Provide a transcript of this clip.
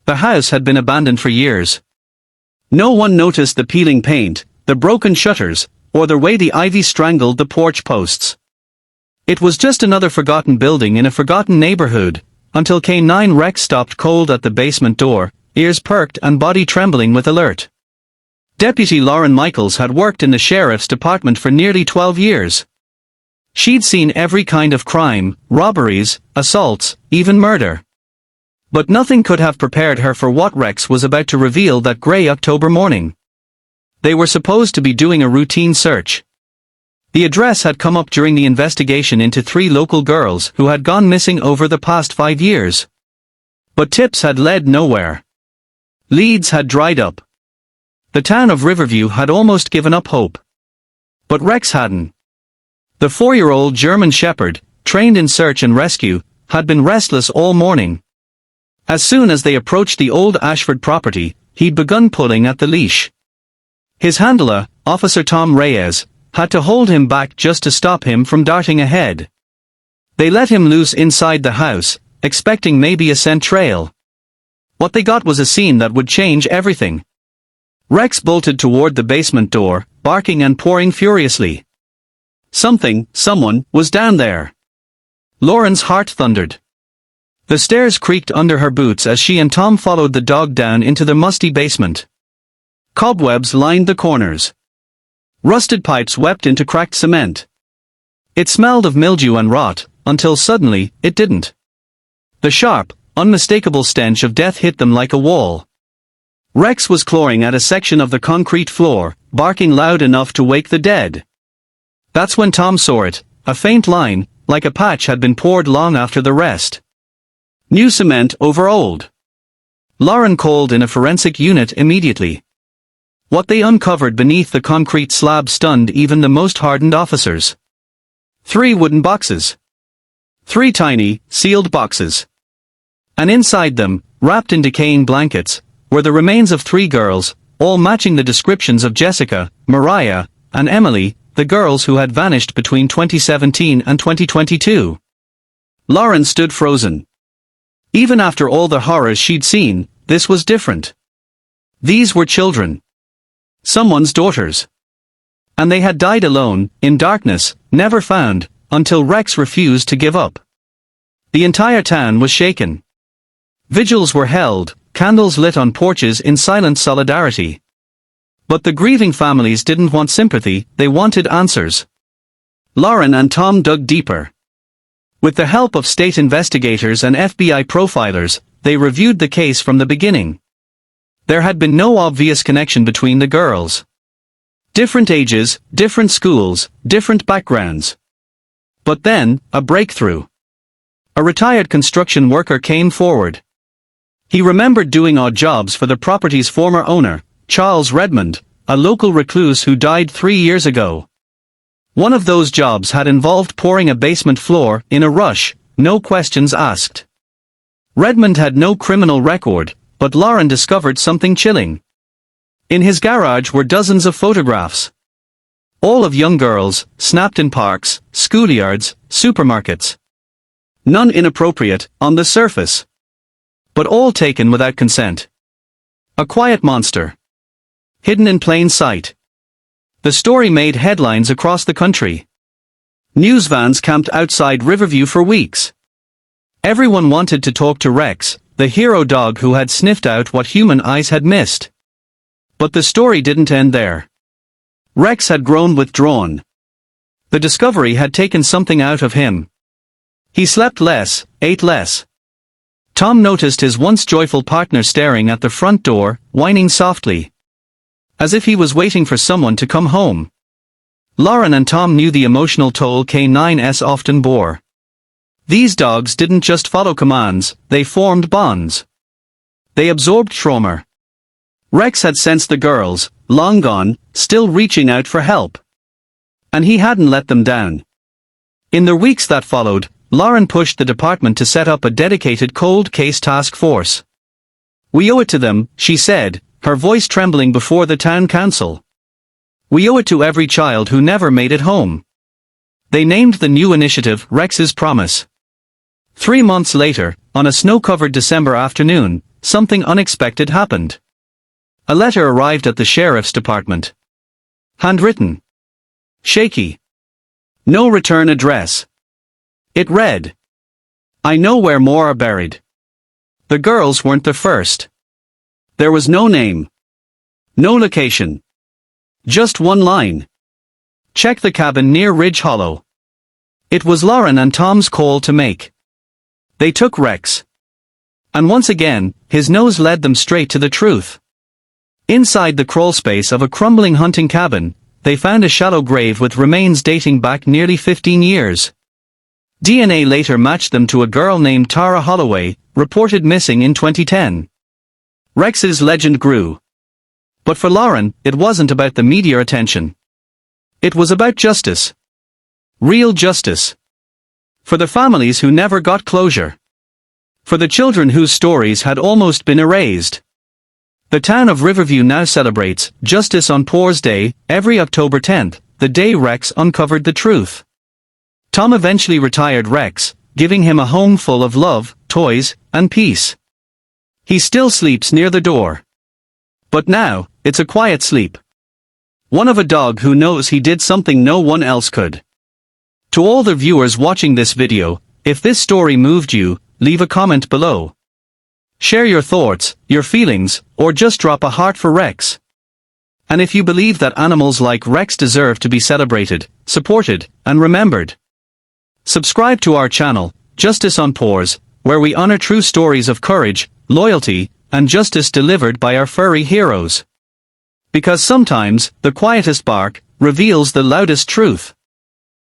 The house had been abandoned for years. No one noticed the peeling paint, the broken shutters, or the way the ivy strangled the porch posts. It was just another forgotten building in a forgotten neighborhood, until K9 Rex stopped cold at the basement door, ears perked and body trembling with alert. Deputy Lauren Michaels had worked in the sheriff's department for nearly 12 years. She'd seen every kind of crime, robberies, assaults, even murder. But nothing could have prepared her for what Rex was about to reveal that grey October morning. They were supposed to be doing a routine search. The address had come up during the investigation into 3 local girls who had gone missing over the past 5 years. But tips had led nowhere. Leads had dried up. The town of Riverview had almost given up hope. But Rex hadn't. The 4-year-old German shepherd, trained in search and rescue, had been restless all morning. As soon as they approached the old Ashford property, he'd begun pulling at the leash. His handler, Officer Tom Reyes, had to hold him back just to stop him from darting ahead. They let him loose inside the house, expecting maybe a scent trail. What they got was a scene that would change everything. Rex bolted toward the basement door, barking and pouring furiously. Someone, was down there. Lauren's heart thundered. The stairs creaked under her boots as she and Tom followed the dog down into the musty basement. Cobwebs lined the corners. Rusted pipes wept into cracked cement. It smelled of mildew and rot, until suddenly, it didn't. The sharp, unmistakable stench of death hit them like a wall. Rex was clawing at a section of the concrete floor, barking loud enough to wake the dead. That's when Tom saw it, a faint line, like a patch had been poured long after the rest. New cement over old. Lauren called in a forensic unit immediately. What they uncovered beneath the concrete slab stunned even the most hardened officers. 3 wooden boxes. 3 tiny, sealed boxes. And inside them, wrapped in decaying blankets, were the remains of 3 girls, all matching the descriptions of Jessica, Mariah, and Emily, the girls who had vanished between 2017 and 2022. Lauren stood frozen. Even after all the horrors she'd seen, this was different. These were children. Someone's daughters. And they had died alone, in darkness, never found, until Rex refused to give up. The entire town was shaken. Vigils were held, candles lit on porches in silent solidarity. But the grieving families didn't want sympathy, they wanted answers. Lauren and Tom dug deeper. With the help of state investigators and FBI profilers, they reviewed the case from the beginning. There had been no obvious connection between the girls. Different ages, different schools, different backgrounds. But then, a breakthrough. A retired construction worker came forward. He remembered doing odd jobs for the property's former owner, Charles Redmond, a local recluse who died 3 years ago. One of those jobs had involved pouring a basement floor, in a rush, no questions asked. Redmond had no criminal record, but Lauren discovered something chilling. In his garage were dozens of photographs. All of young girls, snapped in parks, schoolyards, supermarkets. None inappropriate, on the surface. But all taken without consent. A quiet monster. Hidden in plain sight. The story made headlines across the country. News vans camped outside Riverview for weeks. Everyone wanted to talk to Rex, the hero dog who had sniffed out what human eyes had missed. But the story didn't end there. Rex had grown withdrawn. The discovery had taken something out of him. He slept less, ate less. Tom noticed his once joyful partner staring at the front door, whining softly. As if he was waiting for someone to come home. Lauren and Tom knew the emotional toll K9s often bore. These dogs didn't just follow commands, they formed bonds. They absorbed trauma. Rex had sensed the girls, long gone, still reaching out for help. And he hadn't let them down. In the weeks that followed, Lauren pushed the department to set up a dedicated cold case task force. "We owe it to them," she said, her voice trembling before the town council. "We owe it to every child who never made it home." They named the new initiative Rex's Promise. 3 months later, on a snow-covered December afternoon, something unexpected happened. A letter arrived at the sheriff's department. Handwritten. Shaky. No return address. It read, "I know where more are buried." The girls weren't the first. There was no name. No location. Just one line. "Check the cabin near Ridge Hollow." It was Lauren and Tom's call to make. They took Rex. And once again, his nose led them straight to the truth. Inside the crawlspace of a crumbling hunting cabin, they found a shallow grave with remains dating back nearly 15 years. DNA later matched them to a girl named Tara Holloway, reported missing in 2010. Rex's legend grew. But for Lauren, it wasn't about the media attention. It was about justice. Real justice. For the families who never got closure. For the children whose stories had almost been erased. The town of Riverview now celebrates Justice on Paws Day every October 10th, the day Rex uncovered the truth. Tom eventually retired Rex, giving him a home full of love, toys, and peace. He still sleeps near the door. But now, it's a quiet sleep. One of a dog who knows he did something no one else could. To all the viewers watching this video, if this story moved you, leave a comment below. Share your thoughts, your feelings, or just drop a heart for Rex. And if you believe that animals like Rex deserve to be celebrated, supported, and remembered, subscribe to our channel, Justice on Paws, where we honor true stories of courage, loyalty, and justice delivered by our furry heroes. Because sometimes, the quietest bark reveals the loudest truth.